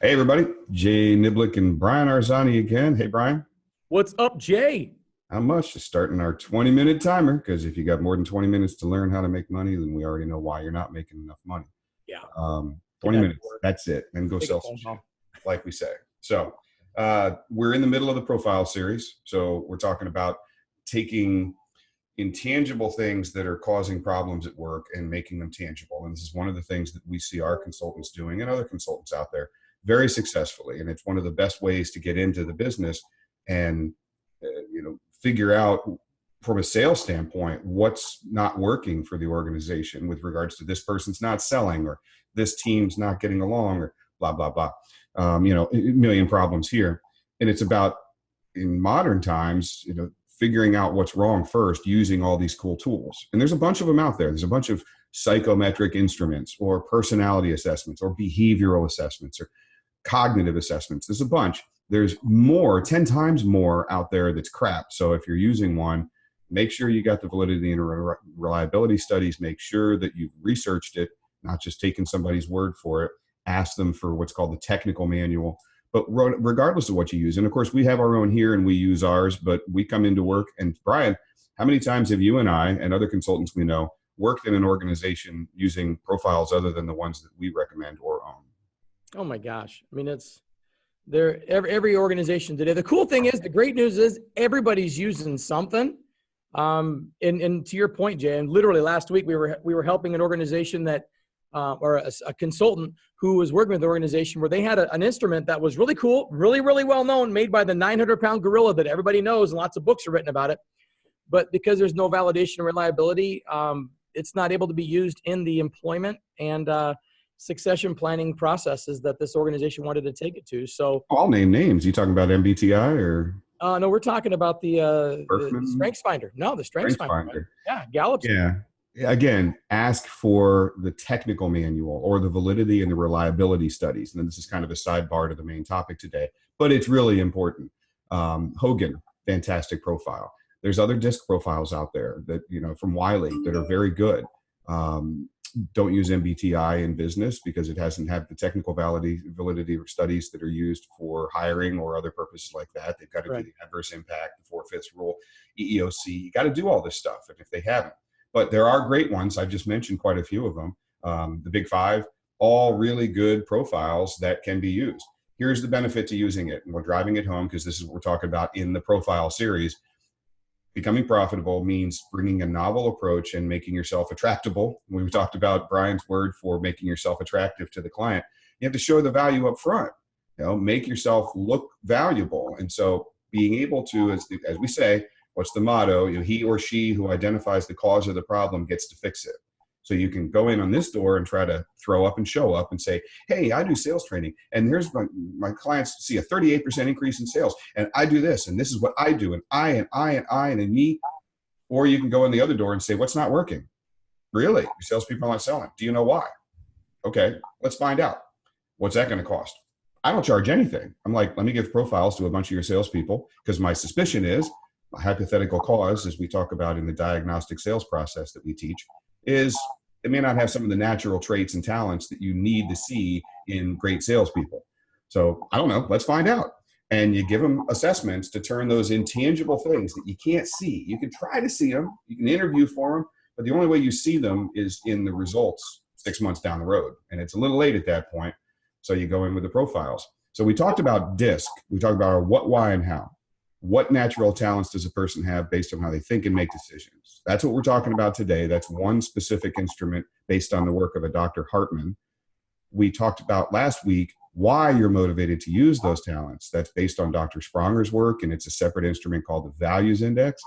Hey, everybody. Jay Niblick and Brian Arzani again. Hey, Brian. What's up, Jay? How much? Just starting our 20-minute timer, because if you got more than 20 minutes to learn how to make money, then we already know why you're not making enough money. Yeah. 20 minutes. That's it. Then go Take a sell phone some call. shit, like we say. So we're in the middle of the profile series. So we're talking about taking intangible things that are causing problems at work and making them tangible. And this is one of the things that we see our consultants doing and other consultants out there very successfully. And it's one of the best ways to get into the business and figure out from a sales standpoint what's not working for the organization with regards to this person's not selling or this team's not getting along or blah blah blah. A million problems here. And it's about, in modern times, figuring out what's wrong first using all these cool tools. And there's a bunch of them out there. There's a bunch of psychometric instruments or personality assessments or behavioral assessments or cognitive assessments. There's a bunch. There's more, 10 times more out there that's crap. So if you're using one, make sure you got the validity and reliability studies. Make sure that you've researched it, not just taken somebody's word for it. Ask them for what's called the technical manual. But regardless of what you use, and of course we have our own here and we use ours, but we come into work. And Brian, how many times have you and I and other consultants we know worked in an organization using profiles other than the ones that we recommend or own? Oh my gosh. I mean, it's there. Every organization today. The cool thing is, the great news is everybody's using something. And to your point, Jay, and literally last week we were helping an organization that, or a consultant who was working with an organization where they had an instrument that was really cool, really, really well known, made by the 900-pound gorilla that everybody knows, and lots of books are written about it. But because there's no validation and reliability, it's not able to be used in the employment and succession planning processes that this organization wanted to take it to. So I'll name names. You talking about MBTI or? No, we're talking about the Strengths Finder. No, the Strengths Finder. Yeah, Gallup's. Yeah. Again, ask for the technical manual or the validity and the reliability studies. And this is kind of a sidebar to the main topic today, but it's really important. Hogan, fantastic profile. There's other DISC profiles out there that, from Wiley that are very good. Don't use MBTI in business because it hasn't had the technical validity studies that are used for hiring or other purposes like that. They've got to do the adverse impact, the 4/5 rule, EEOC. You got to do all this stuff. And if they haven't, but there are great ones. I've just mentioned quite a few of them. The big five, all really good profiles that can be used. Here's the benefit to using it. And we're driving it home because this is what we're talking about in the profile series. Becoming profitable means bringing a novel approach and making yourself attractable. We talked about Brian's word for making yourself attractive to the client. You have to show the value up front, make yourself look valuable. And so being able to, as we say, what's the motto? He or she who identifies the cause of the problem gets to fix it. So you can go in on this door and try to throw up and show up and say, hey, I do sales training. And here's my clients see a 38% increase in sales. And I do this. And this is what I do. And I and me. Or you can go in the other door and say, what's not working? Really? Your salespeople are not selling. Do you know why? Okay, let's find out. What's that going to cost? I don't charge anything. I'm like, let me give profiles to a bunch of your salespeople because my suspicion is a hypothetical cause, as we talk about in the diagnostic sales process that we teach, is it may not have some of the natural traits and talents that you need to see in great salespeople. So I don't know, let's find out. And you give them assessments to turn those intangible things that you can't see. You can try to see them, you can interview for them, but the only way you see them is in the results 6 months down the road. And it's a little late at that point. So you go in with the profiles. So we talked about DISC. We talked about our what, why, and how. What natural talents does a person have based on how they think and make decisions? That's what we're talking about today. That's one specific instrument based on the work of a Dr. Hartman. We talked about last week why you're motivated to use those talents. That's based on Dr. Spronger's work, and it's a separate instrument called the Values Index.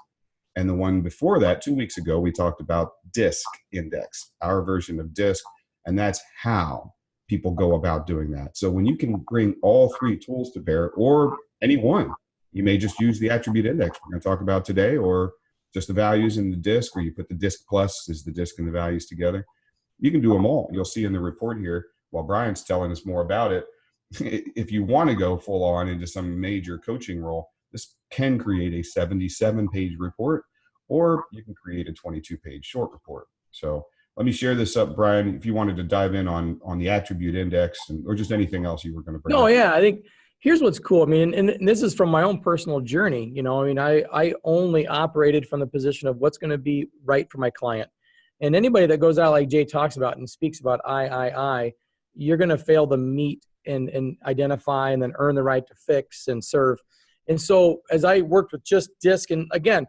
And the one before that, 2 weeks ago, we talked about DISC Index, our version of DISC, and that's how people go about doing that. So when you can bring all three tools to bear, or any one, you may just use the attribute index we're going to talk about today, or just the values in the DISC, or you put the DISC plus as the DISC and the values together. You can do them all. You'll see in the report here, while Brian's telling us more about it, if you want to go full on into some major coaching role, this can create a 77-page report, or you can create a 22-page short report. So let me share this up, Brian, if you wanted to dive in on the attribute index or just anything else you were going to bring No, up. yeah, I think here's what's cool. I mean, and this is from my own personal journey. You know, I mean, I only operated from the position of what's going to be right for my client. And anybody that goes out like Jay talks about and speaks about you're going to fail to meet and identify and then earn the right to fix and serve. And so as I worked with just DISC, and again,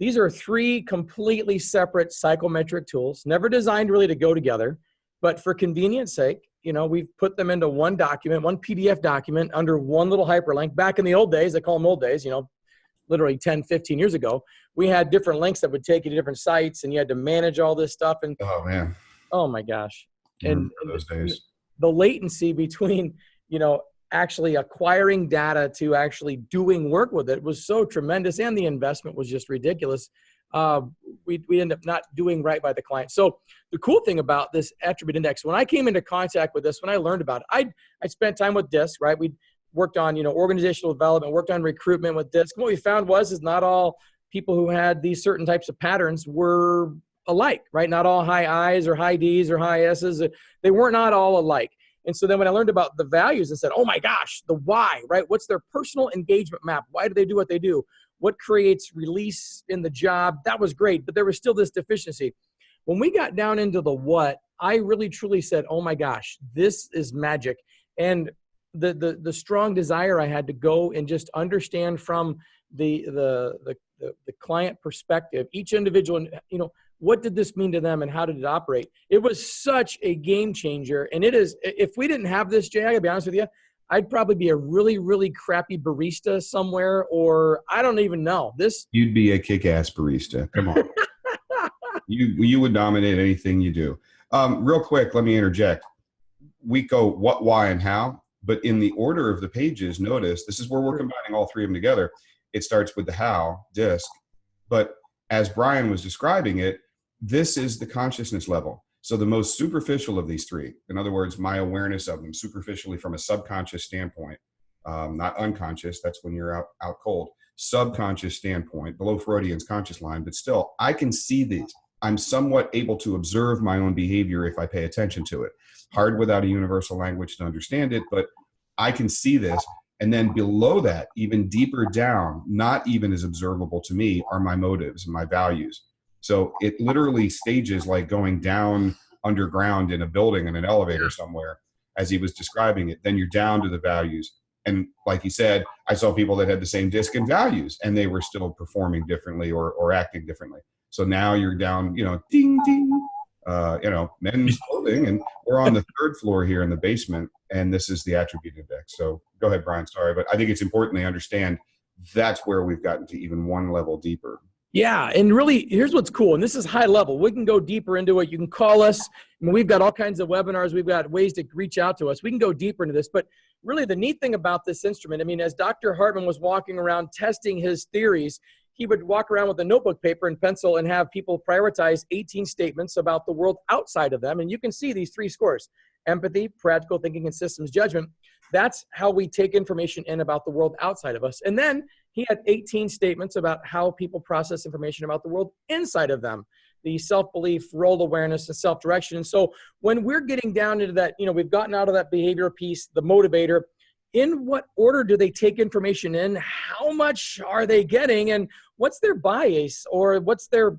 these are three completely separate psychometric tools, never designed really to go together, but for convenience sake, you know, we've put them into one document, one PDF document under one little hyperlink. Back in the old days, I call them old days, you know, literally 10, 15 years ago, we had different links that would take you to different sites and you had to manage all this stuff. And oh man, oh my gosh. I remember those days. The latency between, you know, actually acquiring data to actually doing work with it was so tremendous, and the investment was just ridiculous. We end up not doing right by the client. So the cool thing about this attribute index, when I came into contact with this, when I learned about it, I spent time with DISC, right? We worked on, you know, organizational development, worked on recruitment with DISC. What we found is not all people who had these certain types of patterns were alike, right? Not all high I's or high D's or high S's. They were not all alike. And so then when I learned about the values and said, oh my gosh, the why, right? What's their personal engagement map? Why do they do what they do? What creates release in the job? That was great, but there was still this deficiency. When we got down into the what, I really truly said, oh my gosh, this is magic. And the strong desire I had to go and just understand from the client perspective, each individual, you know, what did this mean to them and how did it operate? It was such a game changer. And it is, if we didn't have this, Jay, I gotta be honest with you, I'd probably be a really, really crappy barista somewhere, or I don't even know. You'd be a kick-ass barista. Come on. you would dominate anything you do. Real quick, let me interject. We go what, why, and how, but in the order of the pages, notice this is where we're combining all three of them together. It starts with the how, DISC, but as Brian was describing it, this is the consciousness level. So the most superficial of these three, in other words, my awareness of them superficially from a subconscious standpoint, not unconscious, that's when you're out cold, subconscious standpoint, below Freudian's conscious line, but still, I can see these. I'm somewhat able to observe my own behavior if I pay attention to it. Hard without a universal language to understand it, but I can see this. And then below that, even deeper down, not even as observable to me, are my motives and my values. So it literally stages like going down underground in a building in an elevator somewhere, as he was describing it. Then you're down to the values. And like he said, I saw people that had the same DISC and values, and they were still performing differently or acting differently. So now you're down, you know, ding, ding, you know, men's clothing. And we're on the third floor here in the basement, and this is the attribute index. So go ahead, Brian, sorry, but I think it's important they understand that's where we've gotten to even one level deeper. Yeah, and really, here's what's cool, and this is high level. We can go deeper into it. You can call us. I mean, we've got all kinds of webinars. We've got ways to reach out to us. We can go deeper into this, but really the neat thing about this instrument, I mean, as Dr. Hartman was walking around testing his theories, he would walk around with a notebook, paper, and pencil and have people prioritize 18 statements about the world outside of them, and you can see these three scores: empathy, practical thinking, and systems judgment. That's how we take information in about the world outside of us. And then he had 18 statements about how people process information about the world inside of them: the self-belief, role awareness, and self-direction. And so when we're getting down into that, you know, we've gotten out of that behavior piece, the motivator, in what order do they take information in? How much are they getting? And what's their bias, or what's their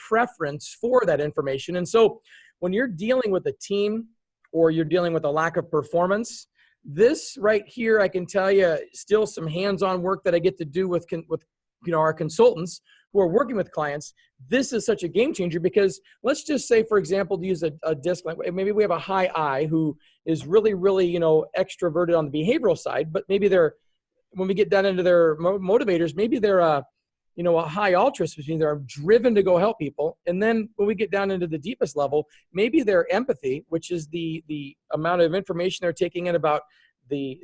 preference for that information? And so when you're dealing with a team, or you're dealing with a lack of performance, this right here, I can tell you, still some hands-on work that I get to do with you know, our consultants who are working with clients. This is such a game changer, because let's just say, for example, to use a DISC, like maybe we have a high I who is really, really, you know, extroverted on the behavioral side, but maybe when we get down into their motivators, maybe they're you know, a high altruist, which means they're driven to go help people. And then when we get down into the deepest level, maybe their empathy, which is the amount of information they're taking in about the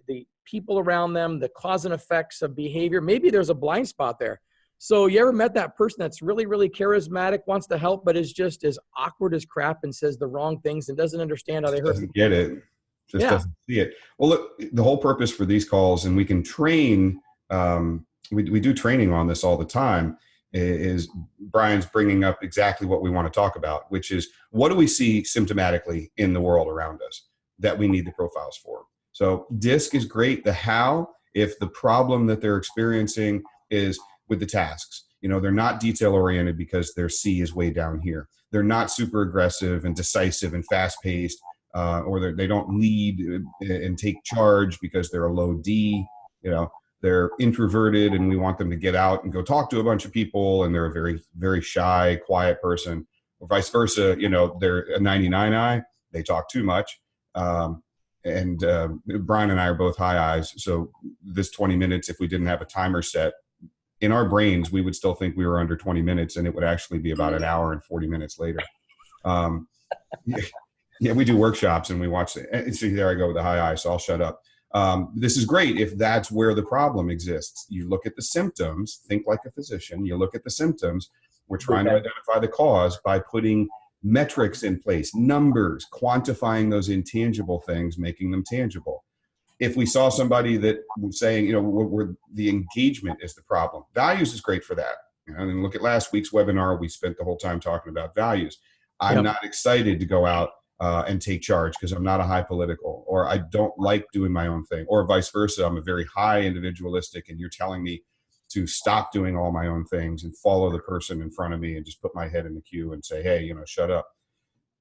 people around them, the cause and effects of behavior, maybe there's a blind spot there. So you ever met that person that's really, really charismatic, wants to help, but is just as awkward as crap and says the wrong things and doesn't understand how they hurt people? Doesn't get it. Just doesn't see it. Well, look, the whole purpose for these calls, and we can train, we do training on this all the time, is Brian's bringing up exactly what we want to talk about, which is what do we see symptomatically in the world around us that we need the profiles for. So DISC is great. The how, if the problem that they're experiencing is with the tasks, they're not detail oriented because their C is way down here. They're not super aggressive and decisive and fast paced, or they don't lead and take charge because they're a low D. They're introverted and we want them to get out and go talk to a bunch of people, and they're a very, very shy, quiet person, or vice versa. They're a 99I, they talk too much. And Brian and I are both high I's. So this 20 minutes, if we didn't have a timer set, in our brains, we would still think we were under 20 minutes, and it would actually be about an hour and 40 minutes later. Yeah, we do workshops and we watch it. See, there I go with the high I, so I'll shut up. This is great if that's where the problem exists. You look at the symptoms, think like a physician. You look at the symptoms. We're trying to identify the cause by putting metrics in place, numbers, quantifying those intangible things, making them tangible. If we saw somebody that was saying, where the engagement is the problem, values is great for that. And look at last week's webinar, we spent the whole time talking about values. I'm not excited to go out and take charge because I'm not a high political, or I don't like doing my own thing, or vice versa. I'm a very high individualistic, and you're telling me to stop doing all my own things and follow the person in front of me and just put my head in the queue and say, hey, shut up.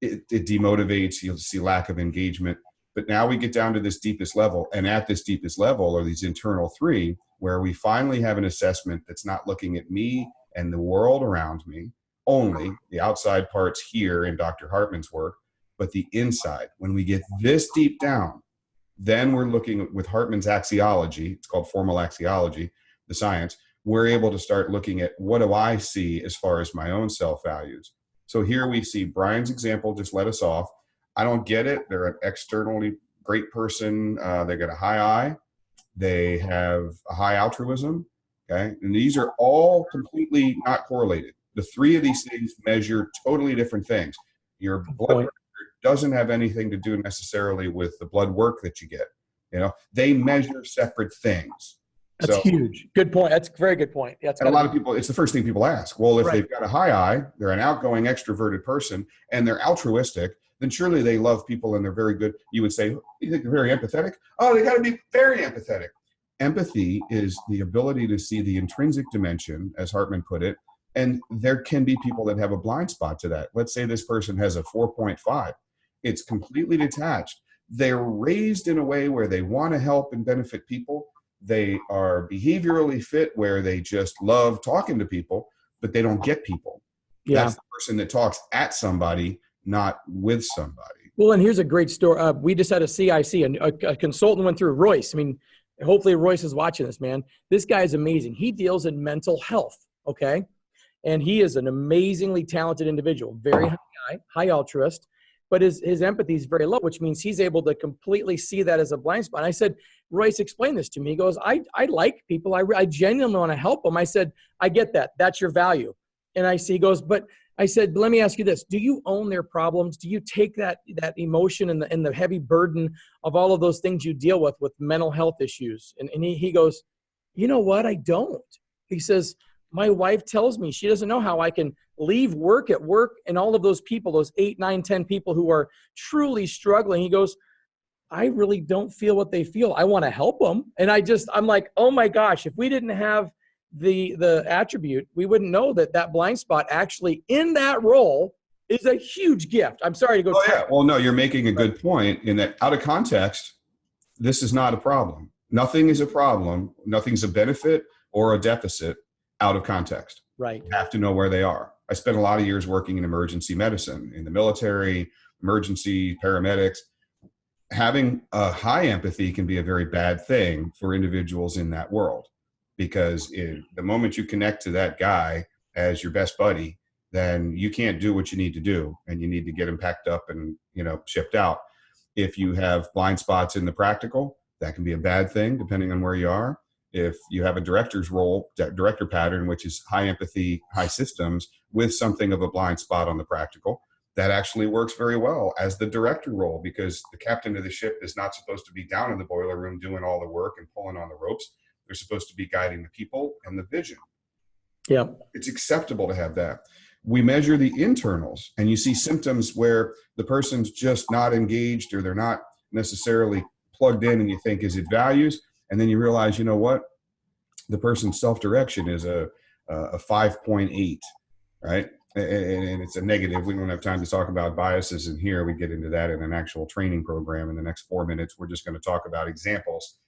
It demotivates. You'll see lack of engagement. But now we get down to this deepest level, and at this deepest level are these internal three, where we finally have an assessment that's not looking at me and the world around me only, the outside parts here in Dr. Hartman's work, but the inside. When we get this deep down, then we're looking with Hartman's axiology, it's called formal axiology, the science, we're able to start looking at what do I see as far as my own self-values. So here we see Brian's example just let us off. I don't get it. They're an externally great person. They got a high I. They have a high altruism. Okay. And these are all completely not correlated. The three of these things measure totally different things. Your blood pressure doesn't have anything to do necessarily with the blood work that you get. They measure separate things. That's huge. Good point. That's a very good point. And a lot of people, it's the first thing people ask. Well, if they've got a high I, they're an outgoing, extroverted person, and they're altruistic, then surely they love people and they're very good. You would say, you think they're very empathetic? Oh, they got to be very empathetic. Empathy is the ability to see the intrinsic dimension, as Hartman put it, and there can be people that have a blind spot to that. Let's say this person has a 4.5. It's completely detached. They're raised in a way where they want to help and benefit people. They are behaviorally fit where they just love talking to people, but they don't get people. Yeah. That's the person that talks at somebody, not with somebody. Well, and here's a great story. We just had a CIC, a consultant went through Royce. I mean, hopefully Royce is watching this, man. This guy is amazing. He deals in mental health, okay? And he is an amazingly talented individual, very high altruist, but his empathy is very low, which means he's able to completely see that as a blind spot. And I said, Royce, explain this to me. He goes, I like people. I genuinely want to help them. I said, I get that. That's your value. And he goes, but I said, let me ask you this. Do you own their problems? Do you take that emotion and the heavy burden of all of those things you deal with mental health issues? And he goes, you know what? I don't. He says, my wife tells me she doesn't know how I can leave work at work and all of those people, those 8, 9, 10 people who are truly struggling. He goes, I really don't feel what they feel. I want to help them. And I'm like, oh my gosh, if we didn't have the attribute, we wouldn't know that blind spot actually in that role is a huge gift. I'm sorry to go. Oh yeah. Well, no, you're making a good point in that out of context, this is not a problem. Nothing is a problem. Nothing's a benefit or a deficit out of context. Right. You have to know where they are. I spent a lot of years working in emergency medicine, in the military, emergency, paramedics. Having a high empathy can be a very bad thing for individuals in that world, because the moment you connect to that guy as your best buddy, then you can't do what you need to do, and you need to get him packed up and shipped out. If you have blind spots in the practical, that can be a bad thing depending on where you are. If you have a director's role, director pattern, which is high empathy, high systems, with something of a blind spot on the practical, that actually works very well as the director role, because the captain of the ship is not supposed to be down in the boiler room doing all the work and pulling on the ropes. They're supposed to be guiding the people and the vision. Yeah. It's acceptable to have that. We measure the internals, and you see symptoms where the person's just not engaged or they're not necessarily plugged in, and you think, is it values? And then you realize, you know what? The person's self-direction is a 5.8, right? And it's a negative. We don't have time to talk about biases in here. We get into that in an actual training program in the next 4 minutes. We're just going to talk about examples.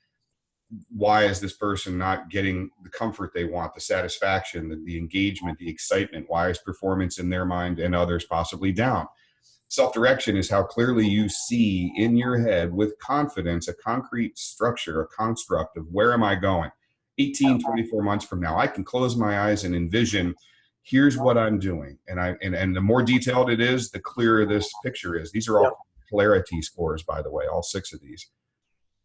Why is this person not getting the comfort they want, the satisfaction, the engagement, the excitement? Why is performance in their mind and others possibly down? Self-direction is how clearly you see in your head with confidence a concrete structure, a construct of where am I going? 18, 24 months from now, I can close my eyes and envision, here's what I'm doing. And the more detailed it is, the clearer this picture is. These are all clarity scores, by the way, all 6 of these.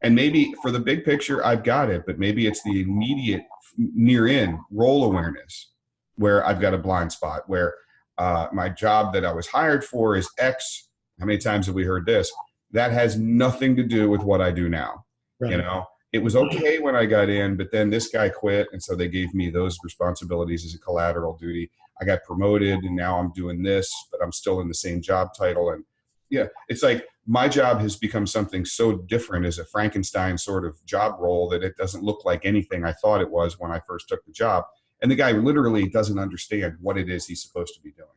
And maybe for the big picture, I've got it, but maybe it's the immediate near in role awareness where I've got a blind spot, where my job that I was hired for is X. How many times have we heard this? That has nothing to do with what I do now. Right. You know, it was okay when I got in, but then this guy quit. And so they gave me those responsibilities as a collateral duty. I got promoted and now I'm doing this, but I'm still in the same job title. And yeah, it's like my job has become something so different as a Frankenstein sort of job role that it doesn't look like anything I thought it was when I first took the job. And the guy literally doesn't understand what it is he's supposed to be doing.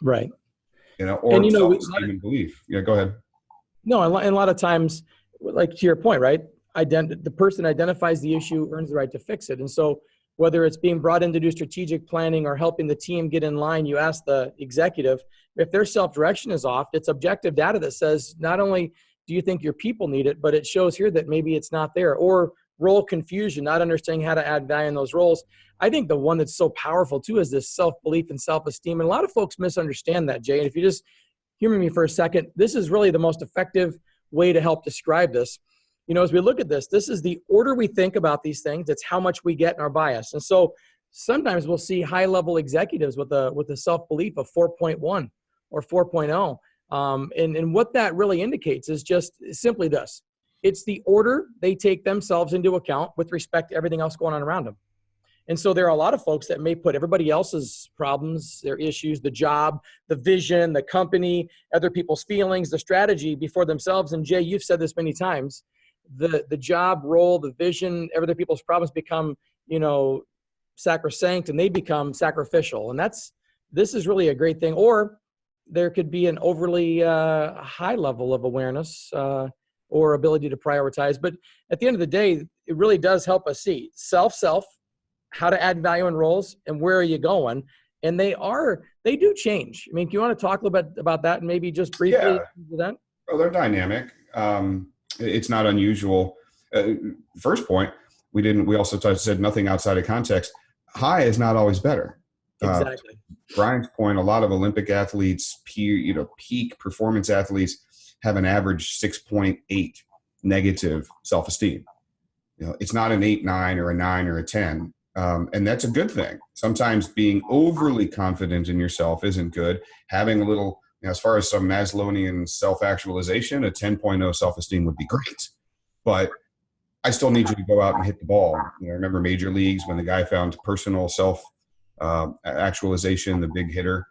Right. You know, or self-esteem and belief. Yeah, go ahead. No, and a lot of times, like to your point, right? The person identifies the issue, earns the right to fix it. And so whether it's being brought in to do strategic planning or helping the team get in line, you ask the executive, if their self-direction is off, it's objective data that says, not only do you think your people need it, but it shows here that maybe it's not there. Or role confusion, not understanding how to add value in those roles. I think the one that's so powerful too is this self-belief and self-esteem. And a lot of folks misunderstand that, Jay. And if you just humor me for a second, this is really the most effective way to help describe this. You know, as we look at this, this is the order we think about these things. It's how much we get in our bias. And so sometimes we'll see high-level executives with a self-belief of 4.1 or 4.0. And what that really indicates is just simply this. It's the order they take themselves into account with respect to everything else going on around them. And so there are a lot of folks that may put everybody else's problems, their issues, the job, the vision, the company, other people's feelings, the strategy before themselves. And Jay, you've said this many times. The job, role, the vision, other people's problems become, you know, sacrosanct, and they become sacrificial. And this is really a great thing. Or there could be an overly high level of awareness or ability to prioritize. But at the end of the day, it really does help us see self, how to add value in roles, and where are you going. And they do change. I mean, do you want to talk a little bit about that and maybe just briefly? Yeah. That? Well, they're dynamic. It's not unusual. First point, we also said nothing outside of context. High is not always better. Exactly. Brian's point, a lot of Olympic athletes, peak performance athletes have an average 6.8 negative self-esteem. You know, it's not an 8, 9, or a 9 or a 10. And that's a good thing. Sometimes being overly confident in yourself isn't good. Having a little, you know, as far as some Maslowian self-actualization, a 10.0 self-esteem would be great. But I still need you to go out and hit the ball. You know, I remember major leagues when the guy found personal self-actualization, the big hitter.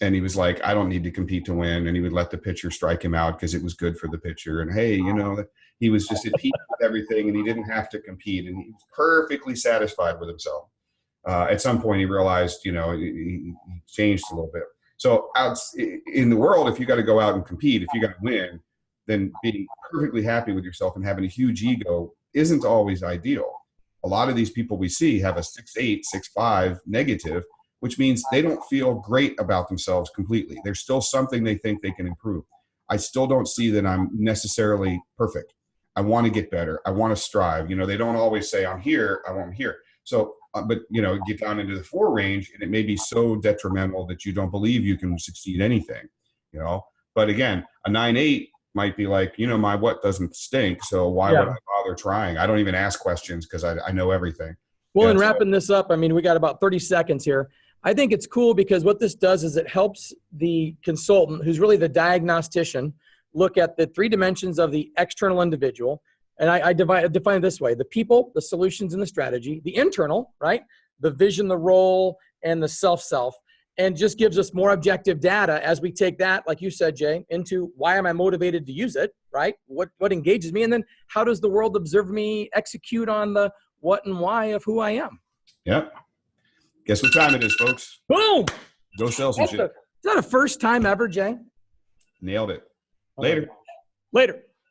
And he was like, I don't need to compete to win. And he would let the pitcher strike him out because it was good for the pitcher. And hey, you know, he was just at peace with everything and he didn't have to compete. And he was perfectly satisfied with himself. At some point he realized, you know, he changed a little bit. So in the world, if you got to go out and compete, if you got to win, then being perfectly happy with yourself and having a huge ego isn't always ideal. A lot of these people we see have a 6.8, 6.5 negative, which means they don't feel great about themselves completely. There's still something they think they can improve. I still don't see that I'm necessarily perfect. I want to get better. I want to strive. You know, they don't always say I'm here, I'm here. So, but you know, get down into the 4 range and it may be so detrimental that you don't believe you can succeed anything, you know. But again, a 9.8 might be like, you know, my what doesn't stink. So why would I bother trying? I don't even ask questions because I know everything. Well, and wrapping this up, I mean, we got about 30 seconds here. I think it's cool because what this does is it helps the consultant, who's really the diagnostician, look at the 3 dimensions of the external individual. And I define it this way: the people, the solutions, and the strategy. The internal, right? the vision, the role, and the self, and just gives us more objective data as we take that, like you said, Jay, into why am I motivated to use it, right? What engages me? And then how does the world observe me execute on the what and why of who I am? Yep. Guess what time it is, folks? Boom! Go sell some shit. Is that a first time ever, Jay? Nailed it. Later. Later.